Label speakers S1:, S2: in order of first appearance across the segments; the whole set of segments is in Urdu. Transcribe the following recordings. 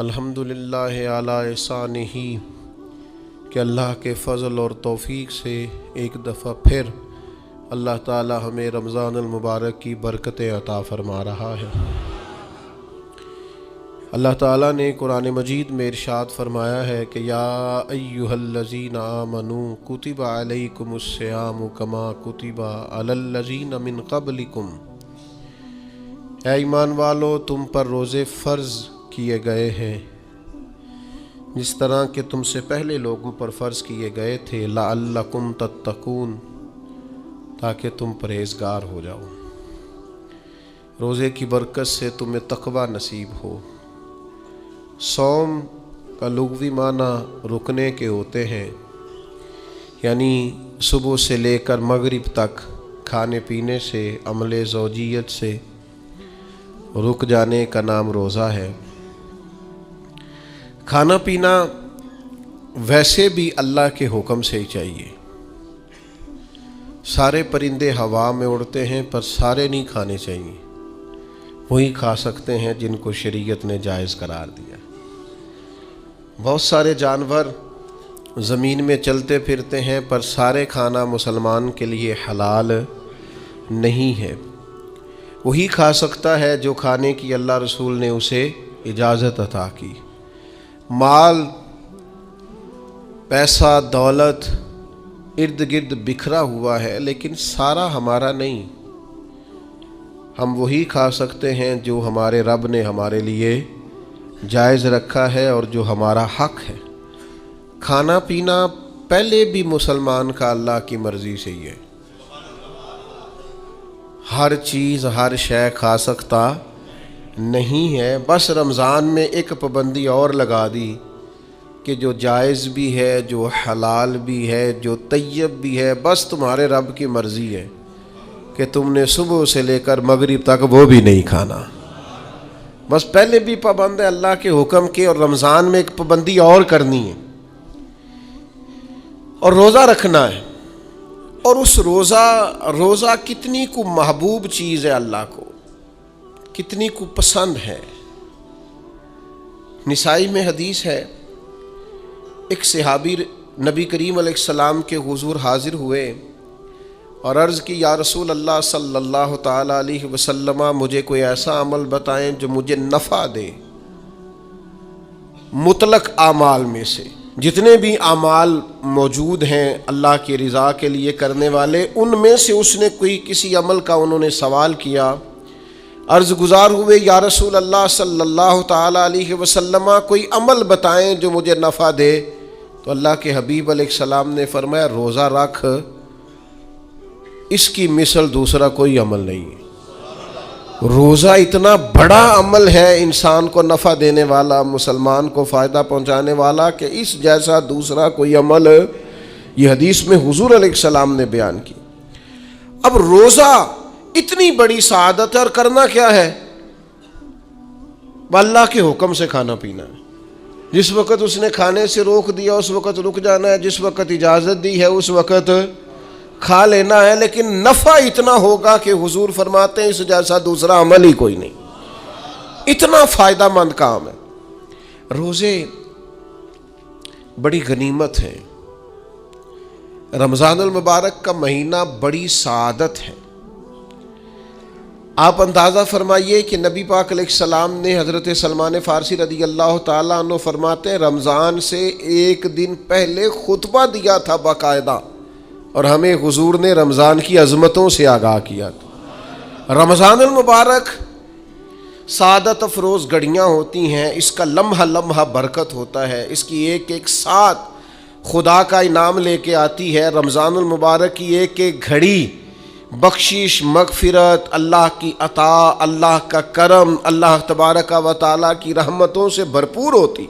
S1: الحمدللہ علی احسانہ کہ اللہ کے فضل اور توفیق سے ایک دفعہ پھر اللہ تعالی ہمیں رمضان المبارک کی برکتیں عطا فرما رہا ہے۔ اللہ تعالیٰ نے قرآن مجید میں ارشاد فرمایا ہے کہ یا ایہا الذین آمنوا کتب علیکم الصیام کما کتب علی الذین من قبلکم، اے ایمان والو تم پر روزے فرض کیے گئے ہیں جس طرح کہ تم سے پہلے لوگوں پر فرض کیے گئے تھے، لعلکم تتقون، تاکہ تم پرہیزگار ہو جاؤ، روزے کی برکت سے تمہیں تقوی نصیب ہو۔ صوم کا لغوی معنی رکنے کے ہوتے ہیں، یعنی صبح سے لے کر مغرب تک کھانے پینے سے، عمل زوجیت سے رک جانے کا نام روزہ ہے۔ کھانا پینا ویسے بھی اللہ کے حکم سے ہی چاہیے۔ سارے پرندے ہوا میں اڑتے ہیں پر سارے نہیں کھانے چاہیے، وہی کھا سکتے ہیں جن کو شریعت نے جائز قرار دیا۔ بہت سارے جانور زمین میں چلتے پھرتے ہیں پر سارے کھانا مسلمان کے لیے حلال نہیں ہے، وہی کھا سکتا ہے جو کھانے کی اللہ رسول نے اسے اجازت عطا کی۔ مال، پیسہ، دولت ارد گرد بکھرا ہوا ہے لیکن سارا ہمارا نہیں، ہم وہی کھا سکتے ہیں جو ہمارے رب نے ہمارے لیے جائز رکھا ہے اور جو ہمارا حق ہے۔ کھانا پینا پہلے بھی مسلمان کا اللہ کی مرضی سے ہی ہے، ہر چیز ہر شے کھا سکتا نہیں ہے، بس رمضان میں ایک پابندی اور لگا دی کہ جو جائز بھی ہے، جو حلال بھی ہے، جو طیب بھی ہے، بس تمہارے رب کی مرضی ہے کہ تم نے صبح سے لے کر مغرب تک وہ بھی نہیں کھانا۔ بس پہلے بھی پابند ہے اللہ کے حکم کے، اور رمضان میں ایک پابندی اور کرنی ہے اور روزہ رکھنا ہے۔ اور اس روزہ کتنی کو محبوب چیز ہے، اللہ کو کتنی کو پسند ہے۔ نسائی میں حدیث ہے، ایک صحابی نبی کریم علیہ السلام کے حضور حاضر ہوئے اور عرض کی یا رسول اللہ صلی اللہ تعالیٰ علیہ وسلم، مجھے کوئی ایسا عمل بتائیں جو مجھے نفع دے۔ مطلق اعمال میں سے جتنے بھی اعمال موجود ہیں اللہ کی رضا کے لیے کرنے والے، ان میں سے اس نے کسی عمل کا انہوں نے سوال کیا۔ عرض گزار ہوئے یا رسول اللہ صلی اللہ تعالیٰ علیہ وسلم، کوئی عمل بتائیں جو مجھے نفع دے۔ تو اللہ کے حبیب علیہ السلام نے فرمایا روزہ رکھ، اس کی مثل دوسرا کوئی عمل نہیں ہے۔ روزہ اتنا بڑا عمل ہے، انسان کو نفع دینے والا، مسلمان کو فائدہ پہنچانے والا، کہ اس جیسا دوسرا کوئی عمل یہ حدیث میں حضور علیہ السلام نے بیان کی۔ اب روزہ اتنی بڑی سعادت ہے، اور کرنا کیا ہے؟ اللہ کے حکم سے کھانا پینا ہے۔ جس وقت اس نے کھانے سے روک دیا اس وقت رک جانا ہے، جس وقت اجازت دی ہے اس وقت کھا لینا ہے، لیکن نفع اتنا ہوگا کہ حضور فرماتے ہیں اس جیسا دوسرا عمل ہی کوئی نہیں، اتنا فائدہ مند کام ہے۔ روزے بڑی غنیمت ہے، رمضان المبارک کا مہینہ بڑی سعادت ہے۔ آپ اندازہ فرمائیے کہ نبی پاک علیہ السلام نے حضرت سلمان فارسی رضی اللہ تعالیٰ عنہ فرماتے ہیں رمضان سے ایک دن پہلے خطبہ دیا تھا باقاعدہ، اور ہمیں حضور نے رمضان کی عظمتوں سے آگاہ کیا تھا۔ رمضان المبارک سعادت افروز گھڑیاں ہوتی ہیں، اس کا لمحہ لمحہ برکت ہوتا ہے، اس کی ایک ایک ساتھ خدا کا انعام لے کے آتی ہے۔ رمضان المبارک کی ایک ایک گھڑی بخشش، مغفرت، اللہ کی عطا، اللہ کا کرم، اللہ تبارک و تعالیٰ کی رحمتوں سے بھرپور ہوتی،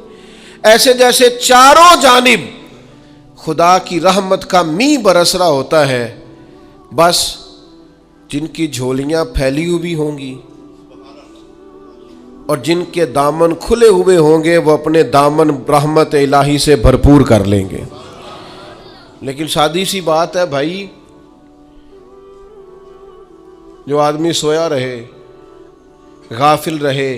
S1: ایسے جیسے چاروں جانب خدا کی رحمت کا می برس رہا ہوتا ہے۔ بس جن کی جھولیاں پھیلی ہوئی ہوں گی اور جن کے دامن کھلے ہوئے ہوں گے وہ اپنے دامن رحمت الہی سے بھرپور کر لیں گے۔ لیکن سادی سی بات ہے بھائی، جو آدمی سویا رہے، غافل رہے،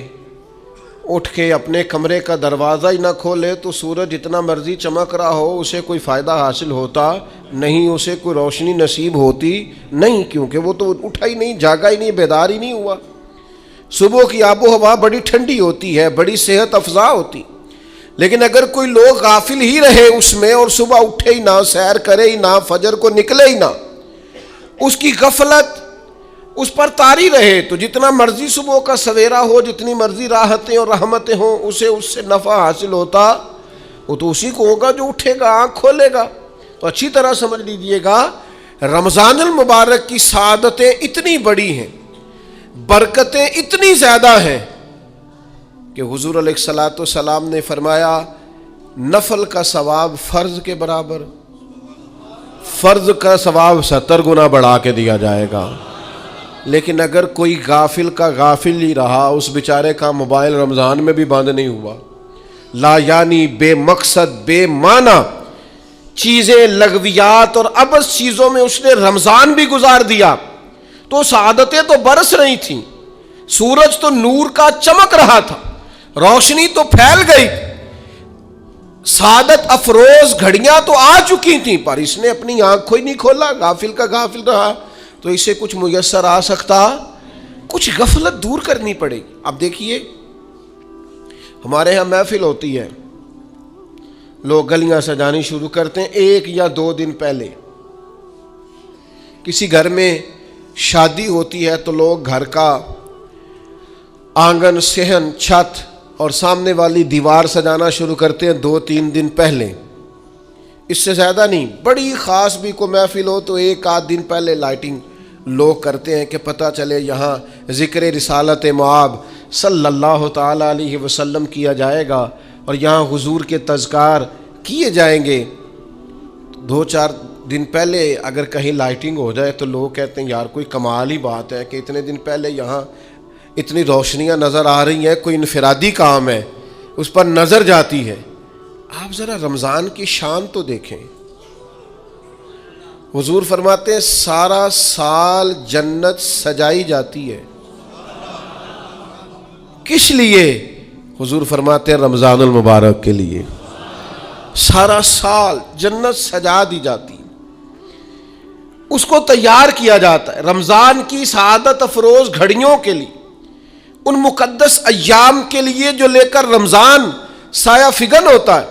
S1: اٹھ کے اپنے کمرے کا دروازہ ہی نہ کھولے تو سورج جتنا مرضی چمک رہا ہو اسے کوئی فائدہ حاصل ہوتا نہیں، اسے کوئی روشنی نصیب ہوتی نہیں، کیونکہ وہ تو اٹھا ہی نہیں، جاگا ہی نہیں، بیدار ہی نہیں ہوا۔ صبح کی آب و ہوا بڑی ٹھنڈی ہوتی ہے، بڑی صحت افزا ہوتی، لیکن اگر کوئی لوگ غافل ہی رہے اس میں اور صبح اٹھے ہی نہ، سیر کرے ہی نہ، فجر کو نکلے ہی نہ، اس کی غفلت اس پر طاری رہے، تو جتنا مرضی صبح کا سویرا ہو، جتنی مرضی راحتیں اور رحمتیں ہوں، اسے اس سے نفع حاصل ہوتا وہ تو اسی کو ہوگا جو اٹھے گا، آنکھ کھولے گا۔ تو اچھی طرح سمجھ لیجئے گا، رمضان المبارک کی سعادتیں اتنی بڑی ہیں، برکتیں اتنی زیادہ ہیں کہ حضور علیہ الصلوۃ والسلام نے فرمایا نفل کا ثواب فرض کے برابر، فرض کا ثواب 70 گنا بڑھا کے دیا جائے گا۔ لیکن اگر کوئی غافل کا غافل ہی رہا، اس بیچارے کا موبائل رمضان میں بھی بند نہیں ہوا، لا یعنی بے مقصد بے معنی چیزیں، لغویات اور عبث چیزوں میں اس نے رمضان بھی گزار دیا، تو سعادتیں تو برس رہی تھیں، سورج تو نور کا چمک رہا تھا، روشنی تو پھیل گئی، سعادت افروز گھڑیاں تو آ چکی تھیں، پر اس نے اپنی آنکھ کو ہی نہیں کھولا، غافل کا غافل رہا، تو اسے کچھ میسر آ سکتا، کچھ غفلت دور کرنی پڑے گی۔ اب دیکھیے ہمارے ہاں محفل ہوتی ہے، لوگ گلیاں سجانی شروع کرتے ہیں 1 یا 2 دن پہلے، کسی گھر میں شادی ہوتی ہے تو لوگ گھر کا آنگن، صحن، چھت اور سامنے والی دیوار سجانا شروع کرتے ہیں 2-3 دن پہلے، اس سے زیادہ نہیں۔ بڑی خاص بھی کوئی محفل ہو تو 1-8 دن پہلے لائٹنگ لوگ کرتے ہیں کہ پتہ چلے یہاں ذکر رسالت مآب صلی اللہ تعالی علیہ وسلم کیا جائے گا اور یہاں حضور کے تذکار کیے جائیں گے۔ 2-4 دن پہلے اگر کہیں لائٹنگ ہو جائے تو لوگ کہتے ہیں یار کوئی کمال ہی بات ہے کہ اتنے دن پہلے یہاں اتنی روشنیاں نظر آ رہی ہیں، کوئی انفرادی کام ہے، اس پر نظر جاتی ہے۔ آپ ذرا رمضان کی شان تو دیکھیں، حضور فرماتے ہیں سارا سال جنت سجائی جاتی ہے، کس لیے؟ حضور فرماتے ہیں رمضان المبارک کے لیے، سارا سال جنت سجا دی جاتی، اس کو تیار کیا جاتا ہے رمضان کی سعادت افروز گھڑیوں کے لیے، ان مقدس ایام کے لیے جو لے کر رمضان سایہ فگن ہوتا ہے،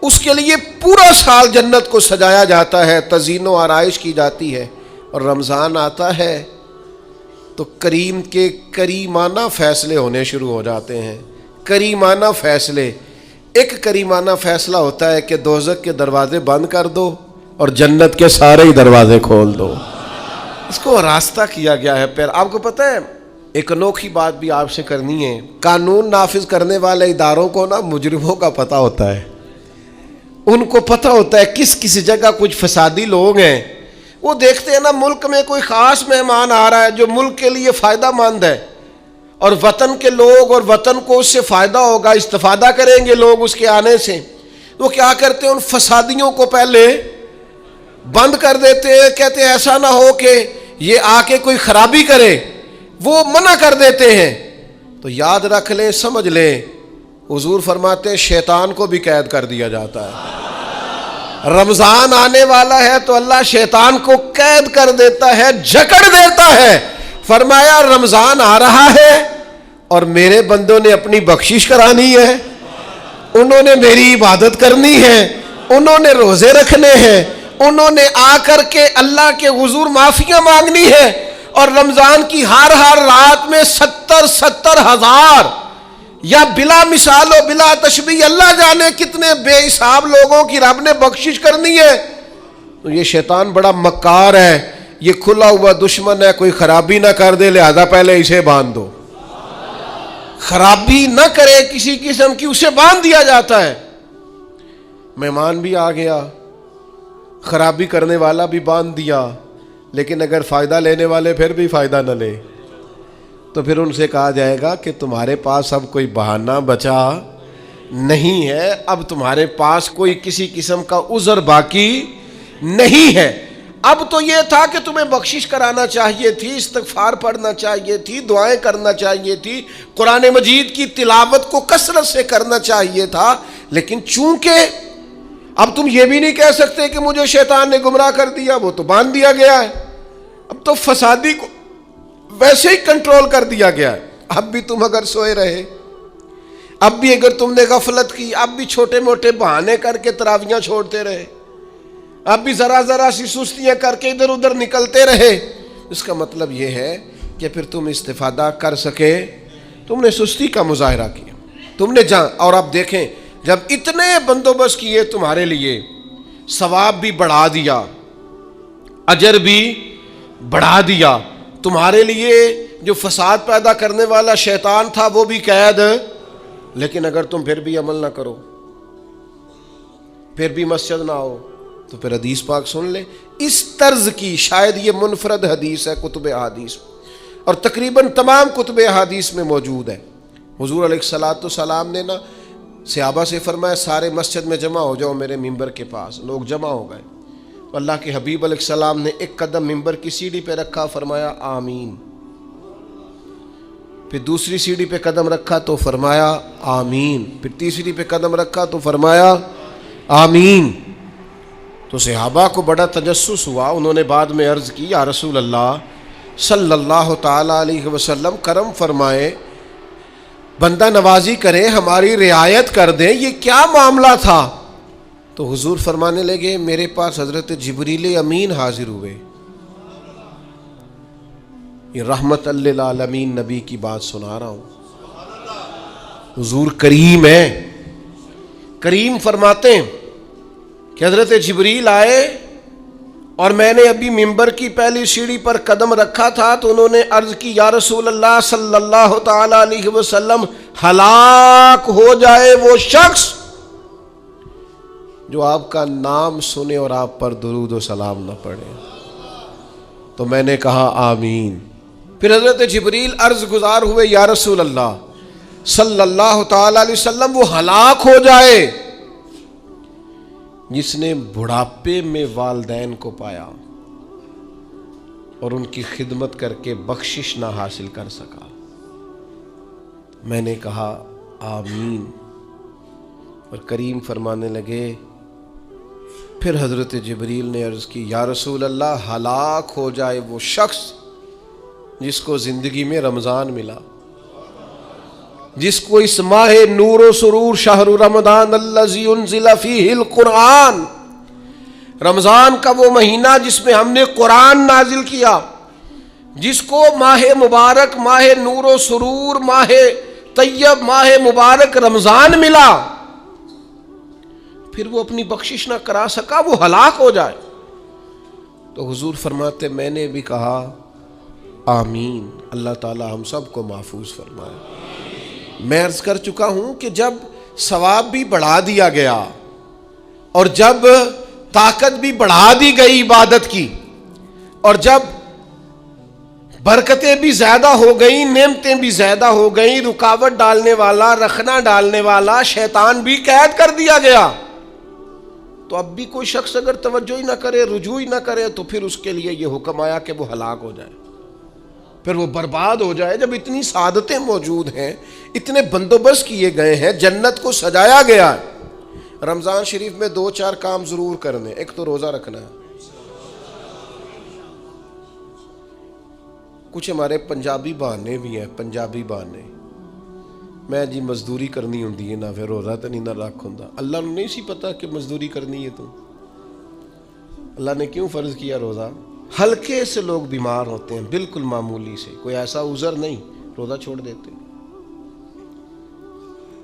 S1: اس کے لیے پورا سال جنت کو سجایا جاتا ہے، تزئین و آرائش کی جاتی ہے، اور رمضان آتا ہے تو کریم کے کریمانہ فیصلے ہونے شروع ہو جاتے ہیں۔ کریمانہ فیصلے، ایک کریمانہ فیصلہ ہوتا ہے کہ دوزخ کے دروازے بند کر دو اور جنت کے سارے ہی دروازے کھول دو، اس کو راستہ کیا گیا ہے۔ پھر آپ کو پتہ ہے ایک انوکھی بات بھی آپ سے کرنی ہے، قانون نافذ کرنے والے اداروں کو نا مجرموں کا پتہ ہوتا ہے، ان کو پتہ ہوتا ہے کس کس جگہ کچھ فسادی لوگ ہیں، وہ دیکھتے ہیں نا ملک میں کوئی خاص مہمان آ رہا ہے جو ملک کے لیے فائدہ مند ہے اور وطن کے لوگ اور وطن کو اس سے فائدہ ہوگا، استفادہ کریں گے لوگ اس کے آنے سے، وہ کیا کرتے ہیں ان فسادیوں کو پہلے بند کر دیتے ہیں، کہتے ہیں ایسا نہ ہو کہ یہ آ کے کوئی خرابی کرے، وہ منع کر دیتے ہیں۔ تو یاد رکھ لیں، سمجھ لیں، حضور فرماتے ہیں شیطان کو بھی قید کر دیا جاتا ہے۔ رمضان آنے والا ہے تو اللہ شیطان کو قید کر دیتا ہے، جکڑ دیتا ہے۔ فرمایا رمضان آ رہا ہے اور میرے بندوں نے اپنی بخشش کرانی ہے، انہوں نے میری عبادت کرنی ہے، انہوں نے روزے رکھنے ہیں، انہوں نے آ کر کے اللہ کے حضور معافیاں مانگنی ہے، اور رمضان کی ہر رات میں 70 ہزار یا بلا مثال و بلا تشبیہ اللہ جانے کتنے بے حساب لوگوں کی رب نے بخشش کرنی ہے۔ تو یہ شیطان بڑا مکار ہے، یہ کھلا ہوا دشمن ہے، کوئی خرابی نہ کر دے لہذا پہلے اسے باندھ دو، خرابی نہ کرے کسی قسم کی اسے باندھ دیا جاتا ہے۔ مہمان بھی آ گیا، خرابی کرنے والا بھی باندھ دیا، لیکن اگر فائدہ لینے والے پھر بھی فائدہ نہ لے تو پھر ان سے کہا جائے گا کہ تمہارے پاس اب کوئی بہانہ بچا نہیں ہے، اب تمہارے پاس کوئی کسی قسم کا عذر باقی نہیں ہے، اب تو یہ تھا کہ تمہیں بخشش کرانا چاہیے تھی، استغفار پڑھنا چاہیے تھی، دعائیں کرنا چاہیے تھی، قرآن مجید کی تلاوت کو کثرت سے کرنا چاہیے تھا، لیکن چونکہ اب تم یہ بھی نہیں کہہ سکتے کہ مجھے شیطان نے گمراہ کر دیا، وہ تو باندھ دیا گیا ہے، اب تو فسادی کو ویسے ہی کنٹرول کر دیا گیا ہے۔ اب بھی تم اگر سوئے رہے، اب بھی اگر تم نے غفلت کی، اب بھی چھوٹے موٹے بہانے کر کے تراویحاں چھوڑتے رہے، اب بھی ذرا ذرا سی سستیاں کر کے ادھر ادھر نکلتے رہے، اس کا مطلب یہ ہے کہ پھر تم استفادہ کر سکے، تم نے سستی کا مظاہرہ کیا، تم نے اور اب دیکھیں جب اتنے بندوبست کیے تمہارے لیے، ثواب بھی بڑھا دیا، اجر بھی بڑھا دیا، تمہارے لیے جو فساد پیدا کرنے والا شیطان تھا وہ بھی قید، لیکن اگر تم پھر بھی عمل نہ کرو، پھر بھی مسجد نہ آؤ، تو پھر حدیث پاک سن لے اس طرز کی، شاید یہ منفرد حدیث ہے کتب احادیث اور تقریباً تمام کتب احادیث میں موجود ہے۔ حضور علیہ الصلوۃ والسلام نے نا صحابہ سے فرمایا سارے مسجد میں جمع ہو جاؤ میرے ممبر کے پاس، لوگ جمع ہو گئے، تو اللہ کے حبیب علیہ السلام نے ایک قدم ممبر کی سیڑھی پہ رکھا، فرمایا آمین، پھر دوسری سیڑھی پہ قدم رکھا تو فرمایا آمین، پھر تیسری پہ قدم رکھا تو فرمایا آمین۔ تو صحابہ کو بڑا تجسس ہوا، انہوں نے بعد میں عرض کی یا رسول اللہ صلی اللہ تعالی علیہ وسلم کرم فرمائے، بندہ نوازی کریں، ہماری رعایت کر دیں، یہ کیا معاملہ تھا؟ تو حضور فرمانے لگے میرے پاس حضرت جبریل امین حاضر ہوئے، یہ رحمت للعالمین نبی کی بات سنا رہا ہوں، حضور کریم ہے، کریم فرماتے ہیں کہ حضرت جبریل آئے اور میں نے ابھی ممبر کی پہلی سیڑھی پر قدم رکھا تھا تو انہوں نے عرض کی یا رسول اللہ صلی اللہ تعالی علیہ وسلم ہلاک ہو جائے وہ شخص جو آپ کا نام سنے اور آپ پر درود و سلام نہ پڑھے۔ تو میں نے کہا آمین۔ پھر حضرت جبریل عرض گزار ہوئے یا رسول اللہ صلی اللہ تعالی علیہ وسلم وہ ہلاک ہو جائے جس نے بڑھاپے میں والدین کو پایا اور ان کی خدمت کر کے بخشش نہ حاصل کر سکا۔ میں نے کہا آمین، اور کریم فرمانے لگے پھر حضرت جبریل نے عرض کی یا رسول اللہ ہلاک ہو جائے وہ شخص جس کو زندگی میں رمضان ملا، جس کو اس ماہ نور و سرور شہر رمضان الذی انزل فیہ القرآن، رمضان کا وہ مہینہ جس میں ہم نے قرآن نازل کیا، جس کو ماہ مبارک، ماہ نور و سرور، ماہ طیب، ماہ مبارک رمضان ملا، پھر وہ اپنی بخشش نہ کرا سکا، وہ ہلاک ہو جائے۔ تو حضور فرماتے میں نے بھی کہا آمین، اللہ تعالی ہم سب کو محفوظ فرمائے۔ میں عرض کر چکا ہوں کہ جب ثواب بھی بڑھا دیا گیا اور جب طاقت بھی بڑھا دی گئی عبادت کی اور جب برکتیں بھی زیادہ ہو گئیں، نعمتیں بھی زیادہ ہو گئیں، رکاوٹ ڈالنے والا، رخنہ ڈالنے والا شیطان بھی قید کر دیا گیا، تو اب بھی کوئی شخص اگر توجہ ہی نہ کرے، رجوع ہی نہ کرے، تو پھر اس کے لیے یہ حکم آیا کہ وہ ہلاک ہو جائے، پھر وہ برباد ہو جائے۔ جب اتنی سعادتیں موجود ہیں، اتنے بندوبست کیے گئے ہیں، جنت کو سجایا گیا ہے، رمضان شریف میں 2-4 کام ضرور کرنے، ایک تو روزہ رکھنا ہے۔ کچھ ہمارے پنجابی بہانے بھی ہیں، پنجابی بہانے، میں جی مزدوری کرنی ہوندی ہے نا، پھر روزہ تو نہیں نہ رکھ ہوندا۔ اللہ نے نہیں سی پتا کہ مزدوری کرنی ہے، تو اللہ نے کیوں فرض کیا روزہ؟ ہلکے سے لوگ بیمار ہوتے ہیں، بالکل معمولی سے، کوئی ایسا عذر نہیں، روزہ چھوڑ دیتے۔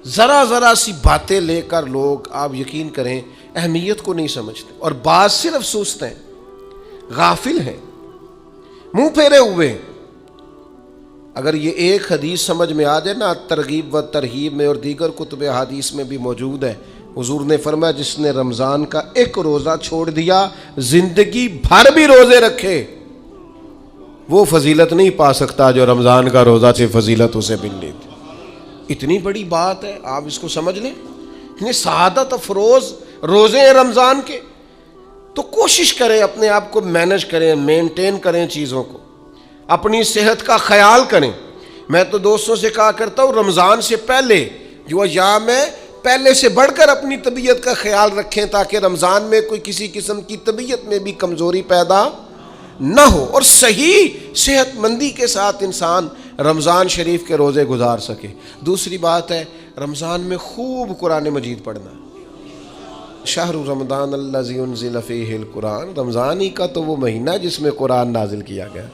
S1: ذرا ذرا سی باتیں لے کر لوگ، آپ یقین کریں، اہمیت کو نہیں سمجھتے، اور بعض صرف سست ہیں، غافل ہیں، منہ پھیرے ہوئے۔ اگر یہ ایک حدیث سمجھ میں آ جائے نا، ترغیب و ترہیب میں اور دیگر کتب حدیث میں بھی موجود ہے، حضور نے فرمایا جس نے رمضان کا ایک روزہ چھوڑ دیا، زندگی بھر بھی روزے رکھے، وہ فضیلت نہیں پا سکتا جو رمضان کا روزہ سے فضیلت اسے ملنی تھی۔ اتنی بڑی بات ہے، آپ اس کو سمجھ لیں، اتنے سعادت افروز روزے ہیں رمضان کے۔ تو کوشش کریں اپنے آپ کو مینج کریں، مینٹین کریں چیزوں کو، اپنی صحت کا خیال کریں۔ میں تو دوستوں سے کہا کرتا ہوں رمضان سے پہلے جو ایام ہے پہلے سے بڑھ کر اپنی طبیعت کا خیال رکھیں، تاکہ رمضان میں کوئی کسی قسم کی طبیعت میں بھی کمزوری پیدا نہ ہو، اور صحیح صحت مندی کے ساتھ انسان رمضان شریف کے روزے گزار سکے۔ دوسری بات ہے رمضان میں خوب قرآن مجید پڑھنا۔ شہر رمضان الذی انزل فیہ القرآن، رمضان ہی کا تو وہ مہینہ جس میں قرآن نازل کیا گیا۔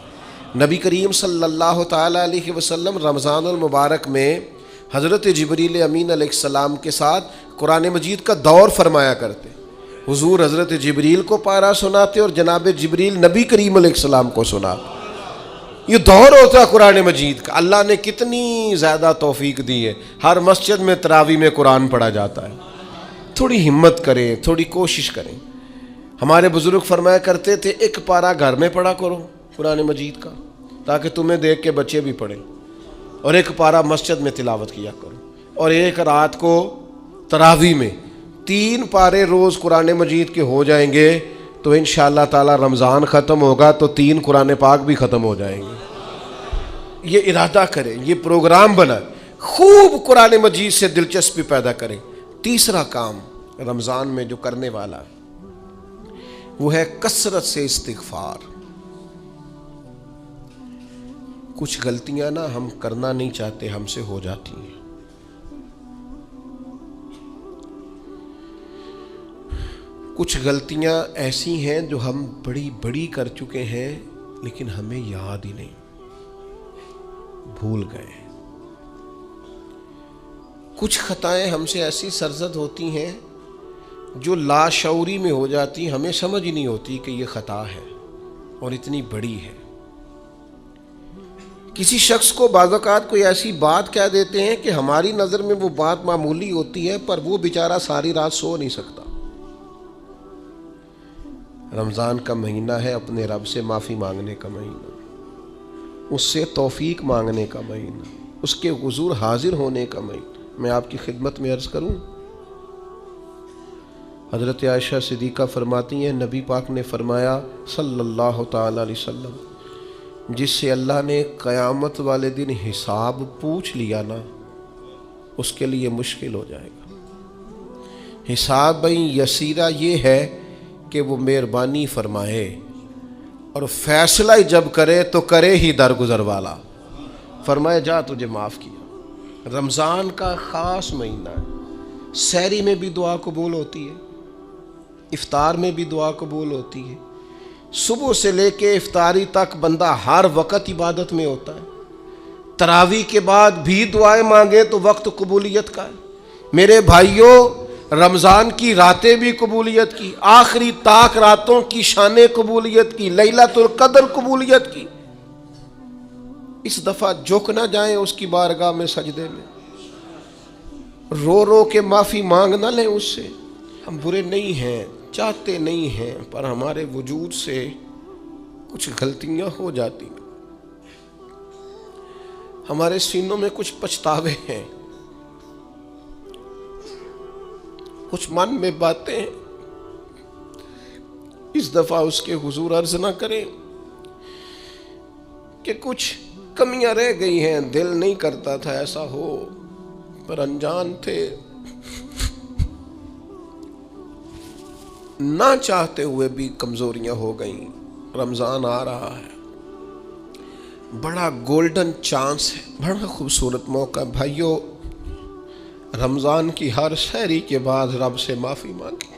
S1: نبی کریم صلی اللہ تعالیٰ علیہ وسلم رمضان المبارک میں حضرت جبریل امین علیہ السلام کے ساتھ قرآن مجید کا دور فرمایا کرتے۔ حضور حضرت جبریل کو پارہ سناتے اور جناب جبریل نبی کریم علیہ السلام کو سناتے۔ یہ دور ہوتا ہے قرآن مجید کا۔ اللہ نے کتنی زیادہ توفیق دی ہے، ہر مسجد میں تراویح میں قرآن پڑھا جاتا ہے۔ تھوڑی ہمت کریں، تھوڑی کوشش کریں۔ ہمارے بزرگ فرمایا کرتے تھے ایک پارہ گھر میں پڑھا کرو قرآن مجید کا، تاکہ تمہیں دیکھ کے بچے بھی پڑھیں، اور ایک پارہ مسجد میں تلاوت کیا کرو، اور ایک رات کو تراویح میں 3 پارے روز قرآن مجید کے ہو جائیں گے تو انشاءاللہ تعالی رمضان ختم ہوگا تو 3 قرآن پاک بھی ختم ہو جائیں گے۔ یہ ارادہ کریں، یہ پروگرام بنائیں، خوب قرآن مجید سے دلچسپی پیدا کریں۔ تیسرا کام رمضان میں جو کرنے والا وہ ہے کثرت سے استغفار۔ کچھ غلطیاں نا ہم کرنا نہیں چاہتے، ہم سے ہو جاتی ہیں۔ کچھ غلطیاں ایسی ہیں جو ہم بڑی بڑی کر چکے ہیں لیکن ہمیں یاد ہی نہیں، بھول گئے۔ کچھ خطائیں ہم سے ایسی سرزد ہوتی ہیں جو لاشعوری میں ہو جاتی، ہمیں سمجھ ہی نہیں ہوتی کہ یہ خطا ہے اور اتنی بڑی ہے۔ کسی شخص کو بعض اوقات کوئی ایسی بات کہہ دیتے ہیں کہ ہماری نظر میں وہ بات معمولی ہوتی ہے، پر وہ بیچارہ ساری رات سو نہیں سکتا۔ رمضان کا مہینہ ہے اپنے رب سے معافی مانگنے کا مہینہ، اس سے توفیق مانگنے کا مہینہ، اس کے حضور حاضر ہونے کا مہینہ۔ میں آپ کی خدمت میں عرض کروں، حضرت عائشہ صدیقہ فرماتی ہیں نبی پاک نے فرمایا صلی اللہ تعالی علیہ وسلم، جس سے اللہ نے قیامت والے دن حساب پوچھ لیا نا اس کے لیے مشکل ہو جائے گا۔ حساب یسیرہ یہ ہے کہ وہ مہربانی فرمائے اور فیصلہ جب کرے تو کرے ہی درگزر والا، فرمائے جا تجھے معاف کیا۔ رمضان کا خاص مہینہ ہے، سحری میں بھی دعا قبول ہوتی ہے، افطار میں بھی دعا قبول ہوتی ہے، صبح سے لے کے افطاری تک بندہ ہر وقت عبادت میں ہوتا ہے۔ تراویح کے بعد بھی دعائیں مانگے تو وقت قبولیت کا ہے۔ میرے بھائیوں، رمضان کی راتیں بھی قبولیت کی، آخری طاق راتوں کی شان قبولیت کی، لیلۃ القدر قبولیت کی۔ اس دفعہ جھک نہ جائیں اس کی بارگاہ میں سجدے میں، رو رو کے معافی مانگ نہ لیں اس سے۔ ہم برے نہیں ہیں، چاہتے نہیں ہیں، پر ہمارے وجود سے کچھ غلطیاں ہو جاتی ہیں، ہمارے سینوں میں کچھ پچھتاوے ہیں، کچھ من میں باتیں ہیں۔ اس دفعہ اس کے حضور عرض نہ کریں کہ کچھ کمیاں رہ گئی ہیں، دل نہیں کرتا تھا ایسا ہو، پر انجان تھے، نہ چاہتے ہوئے بھی کمزوریاں ہو گئیں۔ رمضان آ رہا ہے، بڑا گولڈن چانس ہے، بڑا خوبصورت موقع۔ بھائیو، رمضان کی ہر سحری کے بعد رب سے معافی مانگیں۔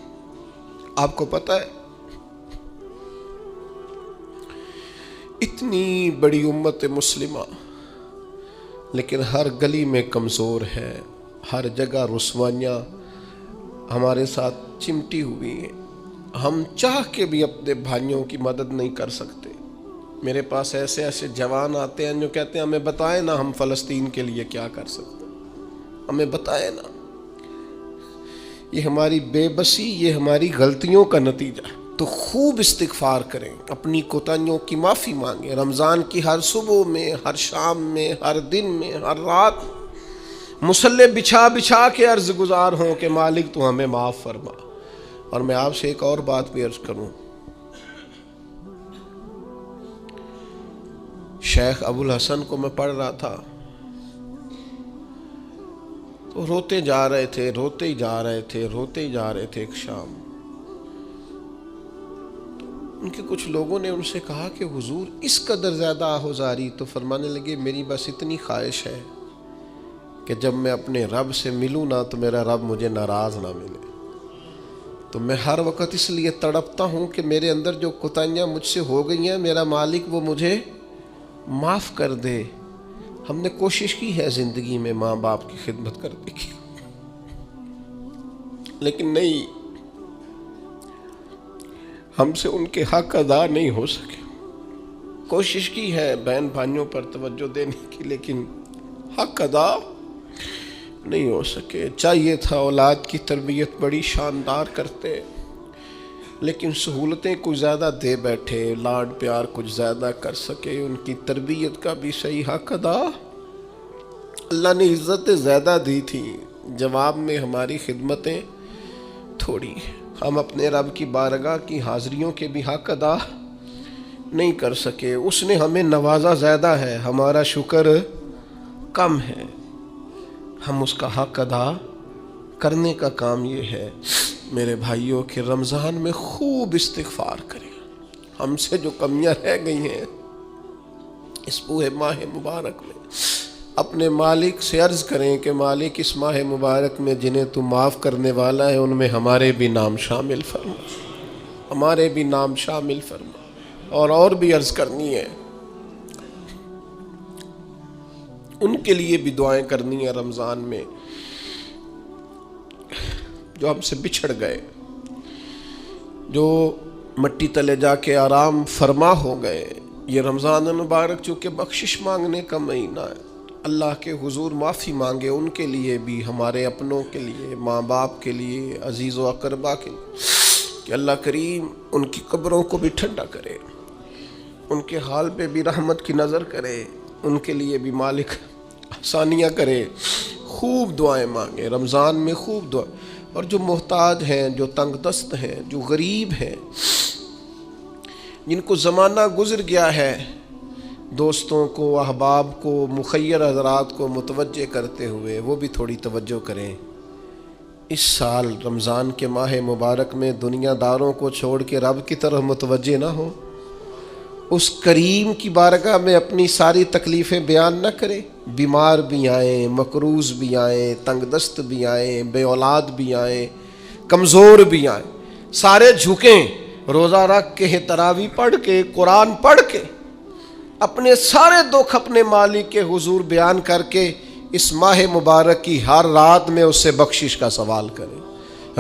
S1: آپ کو پتہ ہے اتنی بڑی امت مسلمہ لیکن ہر گلی میں کمزور ہے، ہر جگہ رسوائیاں ہمارے ساتھ چمٹی ہوئی ہیں۔ ہم چاہ کے بھی اپنے بھائیوں کی مدد نہیں کر سکتے۔ میرے پاس ایسے ایسے جوان آتے ہیں جو کہتے ہیں ہمیں بتائیں نا ہم فلسطین کے لیے کیا کر سکتے ہیں، ہمیں بتائیں نا۔ یہ ہماری بے بسی، یہ ہماری غلطیوں کا نتیجہ ہے۔ تو خوب استغفار کریں، اپنی کوتاہیوں کی معافی مانگیں۔ رمضان کی ہر صبح میں، ہر شام میں، ہر دن میں، ہر رات مصلی بچھا بچھا کے عرض گزار ہوں کہ مالک تو ہمیں معاف فرما، اور میں آپ سے ایک اور بات بھی عرض کروں، شیخ ابو الحسن کو میں پڑھ رہا تھا تو روتے جا رہے تھے، روتے ہی جا رہے تھے، روتے ہی جا رہے تھے۔ ایک شام ان کے کچھ لوگوں نے ان سے کہا کہ حضور اس قدر زیادہ آہوزاری؟ تو فرمانے لگے میری بس اتنی خواہش ہے کہ جب میں اپنے رب سے ملوں نا تو میرا رب مجھے ناراض نہ ملے۔ تو میں ہر وقت اس لیے تڑپتا ہوں کہ میرے اندر جو کوتاہیاں مجھ سے ہو گئی ہیں میرا مالک وہ مجھے معاف کر دے۔ ہم نے کوشش کی ہے زندگی میں ماں باپ کی خدمت کرنے کی، لیکن نہیں، ہم سے ان کے حق ادا نہیں ہو سکے۔ کوشش کی ہے بہن بھائیوں پر توجہ دینے کی، لیکن حق ادا نہیں ہو سکے۔ چاہیے تھا اولاد کی تربیت بڑی شاندار کرتے، لیکن سہولتیں کچھ زیادہ دے بیٹھے، لاڈ پیار کچھ زیادہ کر سکے، ان کی تربیت کا بھی صحیح حق ادا۔ اللہ نے عزتیں زیادہ دی تھی، جواب میں ہماری خدمتیں تھوڑی۔ ہم اپنے رب کی بارگاہ کی حاضریوں کے بھی حق ادا نہیں کر سکے۔ اس نے ہمیں نوازا زیادہ ہے، ہمارا شکر کم ہے۔ ہم اس کا حق ادا کرنے کا کام یہ ہے میرے بھائیوں کہ رمضان میں خوب استغفار کریں۔ ہم سے جو کمیاں رہ گئی ہیں اس پورے ماہ مبارک میں، اپنے مالک سے عرض کریں کہ مالک اس ماہ مبارک میں جنہیں تو معاف کرنے والا ہے ان میں ہمارے بھی نام شامل فرما، ہمارے بھی نام شامل فرما۔ اور بھی عرض کرنی ہے، ان کے لیے بھی دعائیں کرنی ہیں رمضان میں جو ہم سے بچھڑ گئے، جو مٹی تلے جا کے آرام فرما ہو گئے۔ یہ رمضان المبارک چونکہ بخشش مانگنے کا مہینہ ہے، اللہ کے حضور معافی مانگے ان کے لیے بھی، ہمارے اپنوں کے لیے، ماں باپ کے لیے، عزیز و اقربا کے لیے، کہ اللہ کریم ان کی قبروں کو بھی ٹھنڈا کرے، ان کے حال پہ بھی رحمت کی نظر کرے، ان کے لیے بھی مالک آسانیاں کرے۔ خوب دعائیں مانگے رمضان میں، خوب دعا۔ اور جو محتاج ہیں، جو تنگ دست ہیں، جو غریب ہیں، جن کو زمانہ گزر گیا ہے، دوستوں کو، احباب کو، مخیر حضرات کو متوجہ کرتے ہوئے وہ بھی تھوڑی توجہ کریں۔ اس سال رمضان کے ماہ مبارک میں دنیا داروں کو چھوڑ کے رب کی طرف متوجہ نہ ہو، اس کریم کی بارگاہ میں اپنی ساری تکلیفیں بیان نہ کرے۔ بیمار بھی آئیں، مقروض بھی آئیں، تنگ دست بھی آئیں، بے اولاد بھی آئیں، کمزور بھی آئیں، سارے جھکیں، روزہ رکھ کے، تراویح پڑھ کے، قرآن پڑھ کے، اپنے سارے دکھ اپنے مالک کے حضور بیان کر کے اس ماہ مبارک کی ہر رات میں اس سے بخشش کا سوال کریں،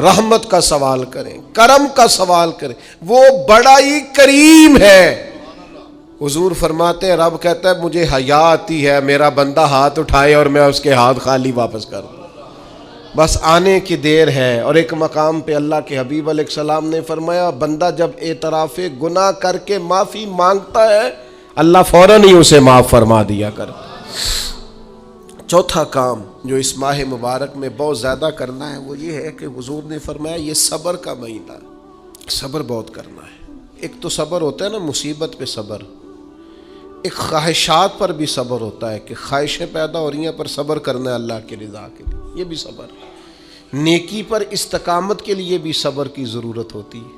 S1: رحمت کا سوال کریں، کرم کا سوال کریں۔ وہ بڑا ہی کریم ہے۔ حضور فرماتے ہیں، رب کہتا ہے مجھے حیا آتی ہے میرا بندہ ہاتھ اٹھائے اور میں اس کے ہاتھ خالی واپس کر دوں، بس آنے کی دیر ہے۔ اور ایک مقام پہ اللہ کے حبیب علیہ السلام نے فرمایا، بندہ جب اعتراف گناہ کر کے معافی مانگتا ہے اللہ فوراً ہی اسے معاف فرما دیا کر۔ چوتھا کام جو اس ماہ مبارک میں بہت زیادہ کرنا ہے وہ یہ ہے کہ حضور نے فرمایا یہ صبر کا مہینہ ہے، صبر بہت کرنا ہے۔ ایک تو صبر ہوتا ہے نا مصیبت پہ صبر، ایک خواہشات پر بھی صبر ہوتا ہے کہ خواہشیں پیدا ہو رہی ہیں پر صبر کرنا ہے اللہ کی رضا کے لیے، یہ بھی صبر ہے۔ نیکی پر استقامت کے لیے بھی صبر کی ضرورت ہوتی ہے،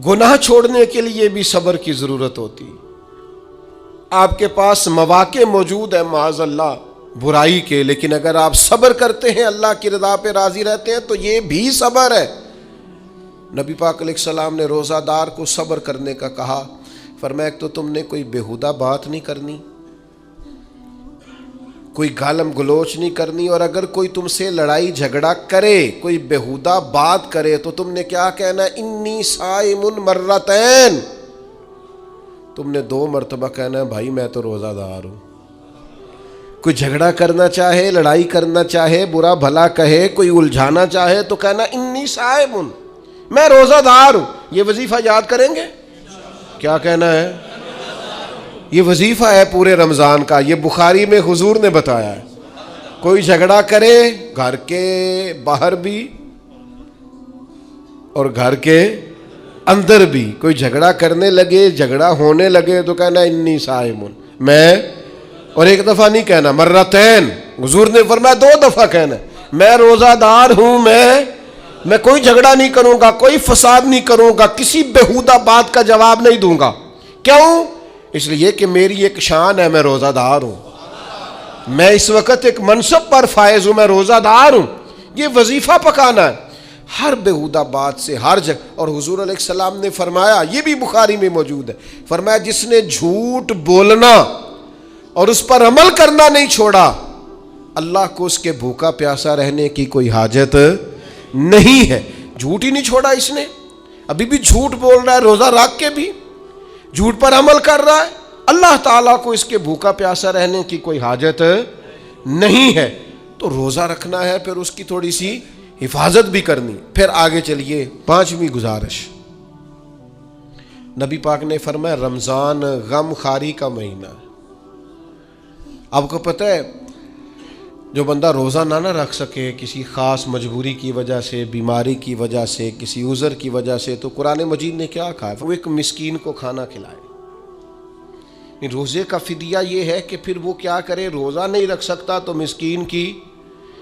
S1: گناہ چھوڑنے کے لیے بھی صبر کی ضرورت ہوتی۔ آپ کے پاس مواقع موجود ہیں معاذ اللہ برائی کے، لیکن اگر آپ صبر کرتے ہیں اللہ کی رضا پہ راضی رہتے ہیں تو یہ بھی صبر ہے۔ نبی پاک علیہ السلام نے روزہ دار کو صبر کرنے کا کہا، فرمایا ایک تو تم نے کوئی بےہودہ بات نہیں کرنی، کوئی گالم گلوچ نہیں کرنی، اور اگر کوئی تم سے لڑائی جھگڑا کرے، کوئی بےہودہ بات کرے تو تم نے کیا کہنا، انی صائم مرتین، تم نے 2 مرتبہ کہنا ہے بھائی میں تو روزہ دار ہوں۔ کوئی جھگڑا کرنا چاہے، لڑائی کرنا چاہے، برا بھلا کہے، کوئی الجھانا چاہے تو کہنا انی صائم، میں روزہ دار ہوں۔ یہ وظیفہ یاد کریں گے؟ کیا کہنا ہے؟ یہ وظیفہ ہے پورے رمضان کا، یہ بخاری میں حضور نے بتایا ہے۔ کوئی جھگڑا کرے گھر کے باہر بھی، اور گھر کے اندر بھی کوئی جھگڑا کرنے لگے، جھگڑا ہونے لگے تو کہنا انی صائم، میں، اور ایک دفعہ نہیں کہنا، مرتین، حضور نے فرمایا 2 دفعہ کہنا، میں روزہ دار ہوں، میں کوئی جھگڑا نہیں کروں گا، کوئی فساد نہیں کروں گا، کسی بےہودہ بات کا جواب نہیں دوں گا۔ کیوں؟ اس لیے کہ میری ایک شان ہے، میں روزہ دار ہوں، میں اس وقت ایک منصب پر فائز ہوں، میں روزہ دار ہوں، یہ وظیفہ پکانا ہے ہر بےہودہ بات سے، ہر جگہ۔ اور حضور علیہ السلام نے فرمایا، یہ بھی بخاری میں موجود ہے، فرمایا جس نے جھوٹ بولنا اور اس پر عمل کرنا نہیں چھوڑا، اللہ کو اس کے بھوکا پیاسا رہنے کی کوئی حاجت نہیں ہے۔ جھوٹ ہی نہیں چھوڑا اس نے، ابھی بھی جھوٹ بول رہا ہے، روزہ رکھ کے بھی جھوٹ پر عمل کر رہا ہے، اللہ تعالیٰ کو اس کے بھوکا پیاسا رہنے کی کوئی حاجت نہیں ہے۔ تو روزہ رکھنا ہے، پھر اس کی تھوڑی سی حفاظت بھی کرنی۔ پھر آگے چلیے، 5ویں گزارش، نبی پاک نے فرمایا رمضان غم خاری کا مہینہ ہے۔ آپ کو پتہ ہے جو بندہ روزہ نہ رکھ سکے کسی خاص مجبوری کی وجہ سے، بیماری کی وجہ سے، کسی عذر کی وجہ سے، تو قرآن مجید نے کیا کہا ہے؟ وہ ایک مسکین کو کھانا کھلائے۔ روزے کا فدیہ یہ ہے کہ پھر وہ کیا کرے، روزہ نہیں رکھ سکتا تو مسکین کی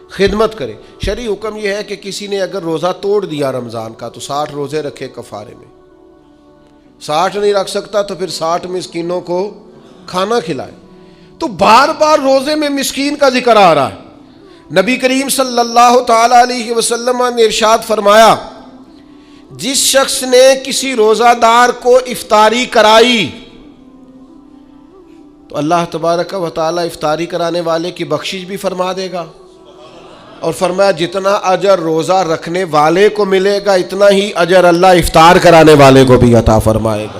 S1: خدمت کرے۔ شرعی حکم یہ ہے کہ کسی نے اگر روزہ توڑ دیا رمضان کا تو 60 روزے رکھے کفارے میں، 60 نہیں رکھ سکتا تو پھر 60 مسکینوں کو کھانا کھلائے۔ تو بار بار روزے میں مسکین کا ذکر آ رہا ہے۔ نبی کریم صلی اللہ تعالی علیہ وسلم نے ارشاد فرمایا، جس شخص نے کسی روزہ دار کو افطاری کرائی تو اللہ تبارک و تعالی افطاری کرانے والے کی بخشش بھی فرما دے گا، اور فرمایا جتنا اجر روزہ رکھنے والے کو ملے گا اتنا ہی اجر اللہ افطار کرانے والے کو بھی عطا فرمائے گا۔